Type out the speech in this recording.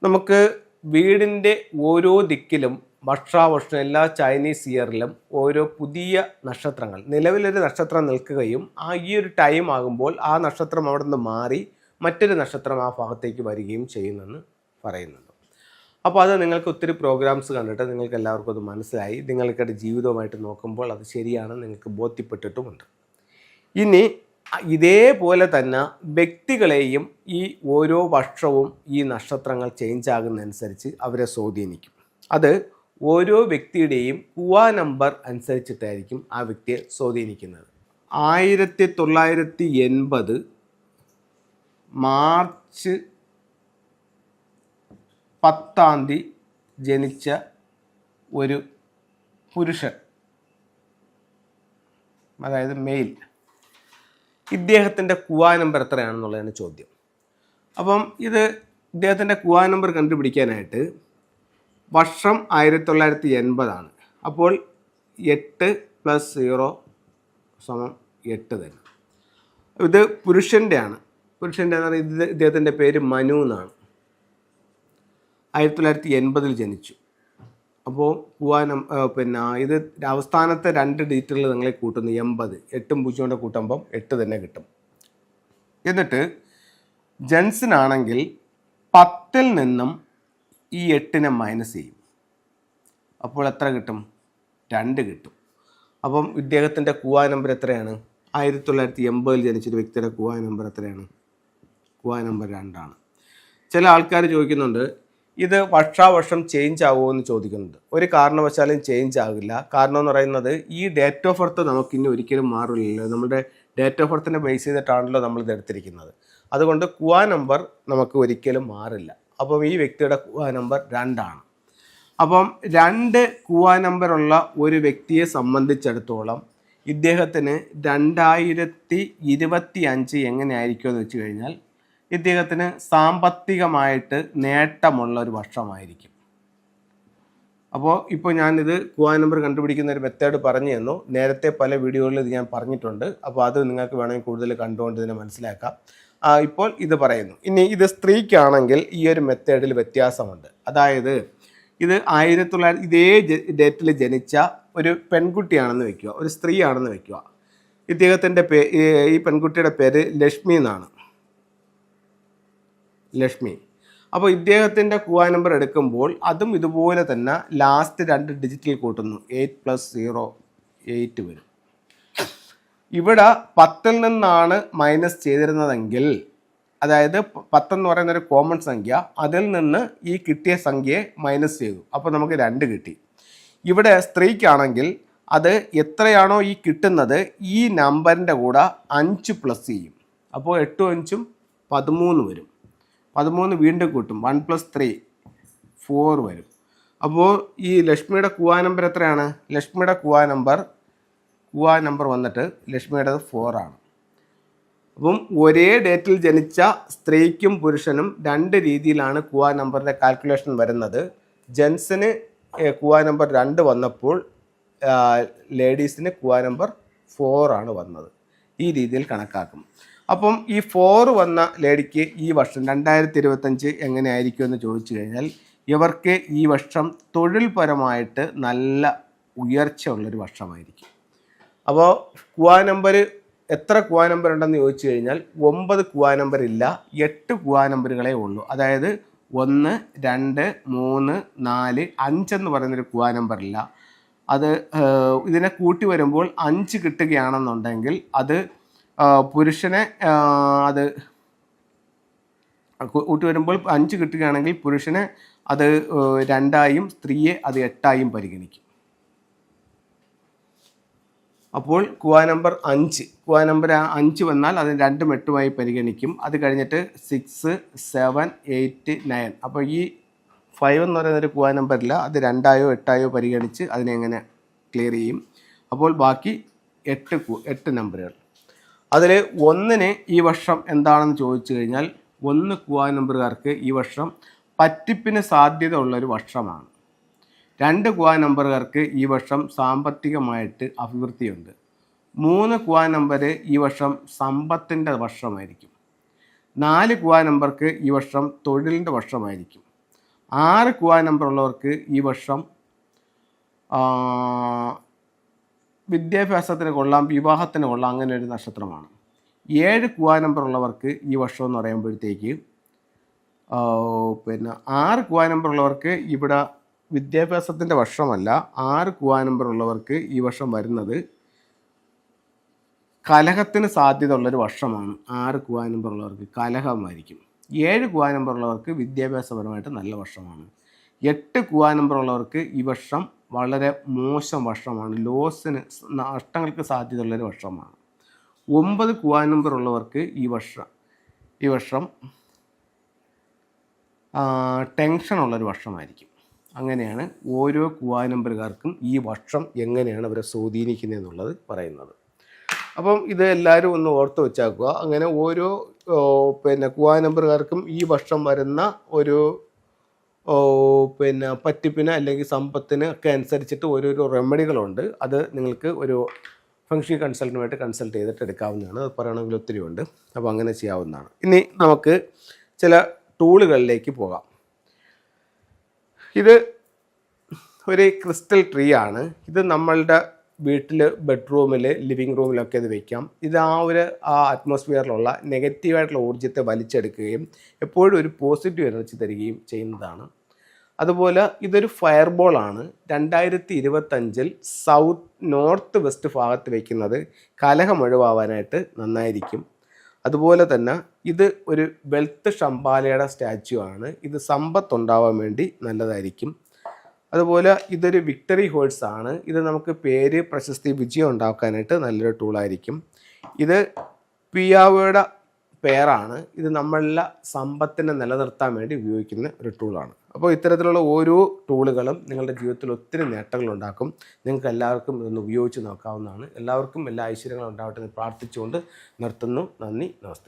നമുക്ക് വീടിൻ്റെ ഓരോ ദിക്കിലും വർഷാവർഷം എല്ലാ ചൈനീസ് ഇയറിലും ഓരോ പുതിയ നക്ഷത്രങ്ങൾ നിലവിലൊരു നക്ഷത്രം നിൽക്കുകയും ഈ ഒരു ടൈം ആകുമ്പോൾ ആ നക്ഷത്രം അവിടെ നിന്ന് മാറി മറ്റൊരു നക്ഷത്രം ആ ഭാഗത്തേക്ക് വരികയും ചെയ്യുമെന്ന് പറയുന്നുണ്ട്. അപ്പോൾ അത് നിങ്ങൾക്ക് ഒത്തിരി പ്രോഗ്രാംസ് കണ്ടിട്ട് നിങ്ങൾക്ക് എല്ലാവർക്കും അത് മനസ്സിലായി. നിങ്ങൾക്കത് ജീവിതവുമായിട്ട് നോക്കുമ്പോൾ അത് ശരിയാണെന്ന് നിങ്ങൾക്ക് ബോധ്യപ്പെട്ടിട്ടുമുണ്ട്. ഇനി ഇതേപോലെ തന്നെ വ്യക്തികളെയും ഈ ഓരോ വർഷവും ഈ നക്ഷത്രങ്ങൾ ചേഞ്ച് ആകുന്നതനുസരിച്ച് അവരെ സ്വാധീനിക്കും. അത് ഓരോ വ്യക്തിയുടെയും കുവാ നമ്പർ അനുസരിച്ചിട്ടായിരിക്കും ആ വ്യക്തിയെ സ്വാധീനിക്കുന്നത്. 1980 മാർച്ച് 10 ജനിച്ച ഒരു പുരുഷൻ, അതായത് മെയിൽ, ഇദ്ദേഹത്തിൻ്റെ കുവാ നമ്പർ എത്രയാണെന്നുള്ളതാണ് ചോദ്യം. അപ്പം ഇദ്ദേഹത്തിൻ്റെ കുവാ നമ്പർ കണ്ടുപിടിക്കാനായിട്ട് വർഷം 1980 അപ്പോൾ 8 + 0 = 8 തന്നെ. ഇത് പുരുഷൻ്റെ ആണ്. പുരുഷൻ്റെ എന്ന് പറയുന്നത് ഇദ്ദേഹത്തിൻ്റെ പേര് മനു എന്നാണ്. 1980 ജനിച്ചു. അപ്പോൾ ഇത് അവസാനത്തെ 2 ഡിജിറ്റുകൾ നിങ്ങളെ കൂട്ടുന്നു 80. 8ഉം 0 കൊണ്ട് കൂട്ടുമ്പം 8 തന്നെ കിട്ടും. എന്നിട്ട് ജെൻസിനാണെങ്കിൽ 10ൽ നിന്നും ഈ 8നെ മൈനസ് ചെയ്യും. അപ്പോൾ എത്ര കിട്ടും? 2 കിട്ടും. അപ്പം ഇദ്ദേഹത്തിൻ്റെ കുവാ നമ്പർ എത്രയാണ്? 1980 ജനിച്ചൊരു വ്യക്തിയുടെ കുവാ നമ്പർ എത്രയാണ്? കുവാ നമ്പർ 2 ചില ആൾക്കാർ ചോദിക്കുന്നുണ്ട്, ഇത് വർഷാവർഷം ചേഞ്ച് ആവുമോ എന്ന് ചോദിക്കുന്നുണ്ട്. ഒരു കാരണവശാലും ചേഞ്ച് ആകില്ല. കാരണം എന്ന് പറയുന്നത് ഈ ഡേറ്റ് ഓഫ് ബർത്ത് നമുക്കിനി ഒരിക്കലും മാറില്ലല്ലോ. നമ്മുടെ ഡേറ്റ് ഓഫ് ബർത്തിനെ ബേസ് ചെയ്തിട്ടാണല്ലോ നമ്മൾ ഇത് എടുത്തിരിക്കുന്നത്. അതുകൊണ്ട് കുവാ നമ്പർ നമുക്ക് ഒരിക്കലും മാറില്ല. അപ്പം ഈ വ്യക്തിയുടെ കുവാ നമ്പർ 2. അപ്പം 2 കുവാ നമ്പറുള്ള ഒരു വ്യക്തിയെ സംബന്ധിച്ചിടത്തോളം ഇദ്ദേഹത്തിന് 2025 എങ്ങനെയായിരിക്കും എന്ന് വെച്ച് കഴിഞ്ഞാൽ ഇദ്ദേഹത്തിന് സാമ്പത്തികമായിട്ട് നേട്ടമുള്ള ഒരു വർഷമായിരിക്കും. അപ്പോൾ ഇപ്പോൾ ഞാനിത് കുവാ നമ്പർ കണ്ടുപിടിക്കുന്ന ഒരു മെത്തേഡ് പറഞ്ഞു തന്നു. നേരത്തെ പല വീഡിയോകളിൽ ഇത് ഞാൻ പറഞ്ഞിട്ടുണ്ട്. അപ്പോൾ അത് നിങ്ങൾക്ക് വേണമെങ്കിൽ കൂടുതൽ കണ്ടുകൊണ്ട് ഇതിനെ മനസ്സിലാക്കാം. ഇപ്പോൾ ഇത് പറയുന്നു. ഇനി ഇത് സ്ത്രീക്കാണെങ്കിൽ ഈ ഒരു മെത്തേഡിൽ വ്യത്യാസമുണ്ട്. അതായത് ഇത് 1900 ഇതേ ഡേറ്റിൽ ജനിച്ച ഒരു പെൺകുട്ടിയാണെന്ന് വെക്കുക, ഒരു സ്ത്രീ ആണെന്ന് വെക്കുക. ഇദ്ദേഹത്തിൻ്റെ ഈ പെൺകുട്ടിയുടെ പേര് ലക്ഷ്മി എന്നാണ്. ലക്ഷ്മി. അപ്പോൾ ഇദ്ദേഹത്തിൻ്റെ കുവാ നമ്പർ എടുക്കുമ്പോൾ അതും ഇതുപോലെ തന്നെ ലാസ്റ്റ് 2 ഡിജിറ്റിൽ കൂട്ടുന്നു. 8 + 0 8 വരും. ഇവിടെ 10ൽ നിന്നാണ് മൈനസ് ചെയ്തിരുന്നതെങ്കിൽ, അതായത് 10 എന്ന് പറയുന്ന ഒരു കോമൺ സംഖ്യ, അതിൽ നിന്ന് ഈ കിട്ടിയ സംഖ്യയെ മൈനസ് ചെയ്തു. അപ്പോൾ നമുക്ക് 2 കിട്ടി. ഇവിടെ സ്ത്രീക്കാണെങ്കിൽ അത് എത്രയാണോ ഈ കിട്ടുന്നത് ഈ നമ്പറിൻ്റെ കൂടെ 5 പ്ലസ് ചെയ്യും. അപ്പോൾ 8ഉം 5ഉം 13 വരും. 13 വീണ്ടും കൂട്ടും. 1 + 3 4 വരും. അപ്പോൾ ഈ ലക്ഷ്മിയുടെ കുവാ നമ്പർ എത്രയാണ്? ലക്ഷ്മിയുടെ കുവാ നമ്പർ വന്നിട്ട് ലക്ഷ്മിയുടേത് 4. അപ്പം ഒരേ ഡേറ്റിൽ ജനിച്ച സ്ത്രീക്കും പുരുഷനും 2 രീതിയിലാണ് കുവാ നമ്പറിൻ്റെ കാൽക്കുലേഷൻ വരുന്നത്. ജെൻസിന് കുവാ നമ്പർ 2 വന്നപ്പോൾ ലേഡീസിന് കുവാ നമ്പർ 4 വന്നത്. ഈ രീതിയിൽ കണക്കാക്കും. അപ്പം ഈ 4 വന്ന ലേഡിക്ക് ഈ വർഷം 2025 എങ്ങനെയായിരിക്കും എന്ന് ചോദിച്ചു കഴിഞ്ഞാൽ ഇവർക്ക് ഈ വർഷം തൊഴിൽപരമായിട്ട് നല്ല ഉയർച്ച ഉള്ളൊരു വർഷമായിരിക്കും. അപ്പോൾ കുവാ നമ്പർ എത്ര കുവാ നമ്പർ ഉണ്ടെന്ന് ചോദിച്ചു കഴിഞ്ഞാൽ 9 കുവാ നമ്പർ ഇല്ല, 8 കുവാ നമ്പറുകളേ ഉള്ളൂ. അതായത് 1 2 3 4 5 എന്ന് പറയുന്നൊരു കുവാ നമ്പർ ഇല്ല. അത് ഇതിനെ കൂട്ടി വരുമ്പോൾ 5 കിട്ടുകയാണെന്നുണ്ടെങ്കിൽ അത് പുരുഷനെ അത് കൂട്ടി വരുമ്പോൾ 5 കിട്ടുകയാണെങ്കിൽ പുരുഷനെ അത് 2 സ്ത്രീയെ അത് 8 പരിഗണിക്കും. അപ്പോൾ കുവാ നമ്പർ 5 വന്നാൽ അതിന് 2ഉം 8ഉമായി പരിഗണിക്കും. അത് കഴിഞ്ഞിട്ട് 6 7 8 9. അപ്പോൾ ഈ 5 എന്ന് പറയുന്നൊരു കുവാ നമ്പറില്ല, അത് 2 8 പരിഗണിച്ച് അതിനെ എങ്ങനെ ക്ലിയർ ചെയ്യും. അപ്പോൾ ബാക്കി 8 നമ്പറുകൾ. അതിൽ 1ന് ഈ വർഷം എന്താണെന്ന് ചോദിച്ചു കഴിഞ്ഞാൽ 1 കുവാ നമ്പറുകാർക്ക് ഈ വർഷം പറ്റിപ്പിന് സാധ്യത ഉള്ളൊരു വർഷമാണ്. 2 കുവാ നമ്പറുകാർക്ക് ഈ വർഷം സാമ്പത്തികമായിട്ട് അഭിവൃദ്ധിയുണ്ട്. 3 കുവാ നമ്പർ ഈ വർഷം സമ്പത്തിൻ്റെ വർഷമായിരിക്കും. 4 കുവാ നമ്പർക്ക് ഈ വർഷം തൊഴിലിൻ്റെ വർഷമായിരിക്കും. 6 കുവായ നമ്പർ ഉള്ളവർക്ക് ഈ വർഷം വിദ്യാഭ്യാസത്തിന് കൊള്ളാം, വിവാഹത്തിന് കൊള്ളാം, അങ്ങനെ ഒരു നക്ഷത്രമാണ്. 7 കുവായ നമ്പർ ഉള്ളവർക്ക് ഈ വർഷം എന്ന് പറയുമ്പോഴത്തേക്ക് 6 കുവായ നമ്പർ ഉള്ളവർക്ക് ഇവിടെ വിദ്യാഭ്യാസത്തിൻ്റെ വർഷമല്ല. 6 കുവായ നമ്പർ ഉള്ളവർക്ക് ഈ വർഷം വരുന്നത് കലഹത്തിന് സാധ്യത ഉള്ളൊരു വർഷമാണ്. 6 കുവായ നമ്പർ ഉള്ളവർക്ക് കലഹമായിരിക്കും. 7 കുവായ നമ്പർ ഉള്ളവർക്ക് വിദ്യാഭ്യാസപരമായിട്ട് നല്ല വർഷമാണ്. 8 കുവായ നമ്പർ ഉള്ളവർക്ക് ഈ വർഷം വളരെ മോശം വർഷമാണ്. ലോസിന്, നഷ്ടങ്ങൾക്ക് സാധ്യതയുള്ളൊരു വർഷമാണ്. 9 കുവായ നമ്പർ ഉള്ളവർക്ക് ഈ വർഷം ടെൻഷനുള്ളൊരു വർഷമായിരിക്കും. അങ്ങനെയാണ് ഓരോ കുവായ നമ്പറുകാർക്കും ഈ വർഷം എങ്ങനെയാണ് അവരെ സ്വാധീനിക്കുന്നത് എന്നുള്ളത് പറയുന്നത്. അപ്പം ഇത് എല്ലാവരും ഒന്ന് ഓർത്ത് വെച്ചാക്കുക. അങ്ങനെ ഓരോ കുവായ നമ്പറുകാർക്കും ഈ വർഷം വരുന്ന ഒരു പറ്റിപ്പിന് അല്ലെങ്കിൽ സമ്പത്തിന് ഒക്കെ അനുസരിച്ചിട്ട് ഓരോരോ റെമഡികളുണ്ട്. അത് നിങ്ങൾക്ക് ഒരു ഫംഗ്ഷൻ കൺസൾട്ടനുമായിട്ട് കൺസൾട്ട് ചെയ്തിട്ട് എടുക്കാവുന്നതാണ്. അത് പറയണമെങ്കിൽ ഒത്തിരി ഉണ്ട്. അപ്പോൾ അങ്ങനെ ചെയ്യാവുന്നതാണ്. ഇനി നമുക്ക് ചില ടൂളുകളിലേക്ക് പോകാം. ഇത് ഒരു ക്രിസ്റ്റൽ ട്രീ ആണ്. ഇത് നമ്മളുടെ വീട്ടിൽ, ബെഡ്റൂമിൽ, ലിവിങ് റൂമിലൊക്കെ ഇത് വയ്ക്കാം. ഇത് ആ അറ്റ്മോസ്ഫിയറിലുള്ള നെഗറ്റീവായിട്ടുള്ള ഊർജ്ജത്തെ വലിച്ചെടുക്കുകയും എപ്പോഴും ഒരു പോസിറ്റീവ് എനർജി തരികയും ചെയ്യുന്നതാണ്. അതുപോലെ ഇതൊരു ഫയർബോളാണ്. 2025 നോർത്ത് വെസ്റ്റ് ഭാഗത്ത് വയ്ക്കുന്നത് കലഹം ഒഴിവാവാനായിട്ട് നന്നായിരിക്കും. അതുപോലെ തന്നെ ഇത് ഒരു വെൽത്ത് ഷംബാലയുടെ സ്റ്റാച്യു ആണ്. ഇത് സമ്പത്തുണ്ടാവാൻ വേണ്ടി നല്ലതായിരിക്കും. അതുപോലെ ഇതൊരു വിക്ടറി ഹോഴ്സ് ആണ്. ഇത് നമുക്ക് പേര്, പ്രശസ്തി, വിജയം ഉണ്ടാക്കാനായിട്ട് നല്ലൊരു ടൂളായിരിക്കും. ഇത് പിയാവോയുടെ പേരാണ്. ഇത് നമ്മളുടെ സമ്പത്തിനെ നിലനിർത്താൻ വേണ്ടി ഉപയോഗിക്കുന്ന ഒരു ടൂളാണ്. അപ്പോൾ ഇത്തരത്തിലുള്ള ഓരോ ടൂളുകളും നിങ്ങളുടെ ജീവിതത്തിൽ ഒത്തിരി നേട്ടങ്ങളുണ്ടാക്കും. നിങ്ങൾക്ക് എല്ലാവർക്കും ഇതൊന്ന് ഉപയോഗിച്ച് നോക്കാവുന്നതാണ്. എല്ലാവർക്കും എല്ലാ ഐശ്വര്യങ്ങളും ഉണ്ടാവട്ടെ എന്ന് പ്രാർത്ഥിച്ചുകൊണ്ട് നിർത്തുന്നു. നന്ദി, നമസ്തേ.